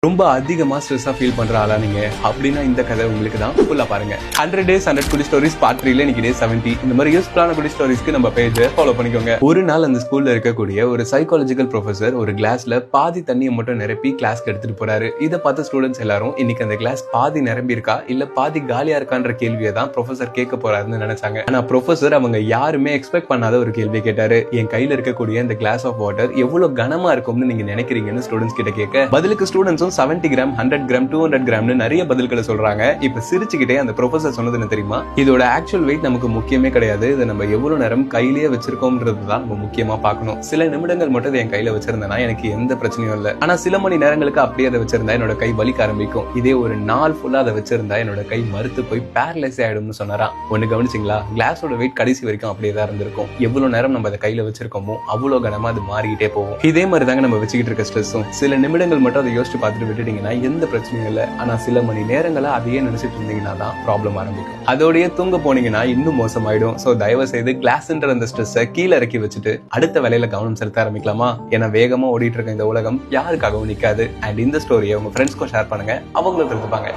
ரொம்ப அதிகமா ஸ்ட்ரெஸ்ஸா ஃபீல் பண்ற ஆளா நீங்க அப்படின்னா இந்த கதை உங்களுக்கு தான். ஃபுல்லா பாருங்க. 100 days 100 குடி ஸ்டோரிஸ் பார்ட் 3ல இன்னைக்கு டே 70. இந்த மாதிரி யூஸ்ஃபுல்லான குடி ஸ்டோரிஸ்க்கு நம்ம பேஜை ஃபாலோ பண்ணிக்கோங்க. ஒரு நாள் அந்த ஸ்கூல்ல இருக்கக்கூடிய ஒரு சைக்காலஜிக்கல் ப்ரொஃபசர் ஒரு கிளாஸ்ல பாதி தண்ணியை மட்டும் நிரப்பி கிளாஸ்க்கு எடுத்துட்டு போறாரு. இதை பார்த்த ஸ்டூடெண்ட்ஸ் எல்லாரும் இன்னைக்கு அந்த கிளாஸ் பாதி நிரம்பி இருக்கா இல்ல பாதி காலியா இருக்கான்ற கேள்வியை தான் ப்ரொஃபசர் கேட்க போறாருன்னு நினைச்சாங்க. ஆனா ப்ரொஃபசர் அவங்க யாருமே எக்ஸ்பெக்ட் பண்ணாத ஒரு கேள்வி கேட்டாரு. என் கையில இருக்கக்கூடிய இந்த கிளாஸ் ஆஃப் வாட்டர் எவ்வளவு கனமா இருக்கும்னு நீங்க நினைக்கிறீங்கன்னு ஸ்டூடெண்ட்ஸ் கிட்ட கேட்க பதிலுக்கு ஸ்டூடெண்ட்ஸும் 70 கிராம் 100 கிராம் 200 கிராம்னு நிறைய பதில்களை சொல்றாங்க. இப்ப சிரிச்சுக்கிட்டே அந்த ப்ரொஃபசர் சொன்னது என்ன தெரியுமா? இதோட ஆக்சுவல் வெயிட் நமக்கு முக்கியமே கிடையாது. இதை நம்ம எவ்வளவு நேரம் கையிலேயே வச்சிருக்கோம்ன்றதுதான் நம்ம முக்கியமா பார்க்கணும். சில நிமிடங்கள் மட்டும் என் கையில வச்சிருந்தேன்னா எனக்கு எந்த பிரச்சனையும் இல்லை. ஆனா சில மணி நேரங்களுக்கு அப்படியே அதை வச்சிருந்தா என்னோட கை வலிக்க ஆரம்பிக்கும். இதே ஒரு நாள் ஃபுல்லா அதை வச்சிருந்தா என்னோட கை மறுத்து போய் பேரலைஸ் ஆயிடும்னு சொன்னாராம். ஒண்ணு கவனிச்சிங்களா? கிளாஸோட வெயிட் கடைசி வரைக்கும் அப்படியே தான் இருந்திருக்கும். எவ்வளவு நேரம் நம்ம அதை கையில வச்சிருக்கோமோ அவ்வளவு கனமா அது மாறிக்கிட்டே போகும். இதே மாதிரி தாங்க நம்ம வச்சுக்கிட்டு இருக்க ஸ்ட்ரெஸ்ஸும். சில நிமிடங்கள் மட்டும் அதை யோசிச்சு பார்த்துட்டு விட்டுட்டீங்கன்னா எந்த பிரச்சனையும் இல்லை. ஆனா சில மணி நேரங்களா அதையே நினைச்சிட்டு இருந்தீங்கன்னா தான் ப்ராப்ளம் ஆரம்பிக்கும். அதோடய தூங்க போனீங்கன்னா இன்னும் மோசமாயிடும். சோ தயவு செய்து கிளாஸ்ன்ற அந்த ஸ்ட்ரெஸ்ஸை கீழே இறக்கி வச்சுட்டு அடுத்த வேலையில கவனம் செலுத்த ஆரம்பிக்கலாமா? ஏன்னா வேகமா ஓடிட்டு இருக்க இந்த உலகம் யாருக்காகவும் நிக்காது. அண்ட் இந்த ஸ்டோரியை உங்க ஃப்ரெண்ட்ஸ்க்கும் ஷேர் பண்ணுங்க, அவங்களும் தெரிஞ்சுப்பாங்க.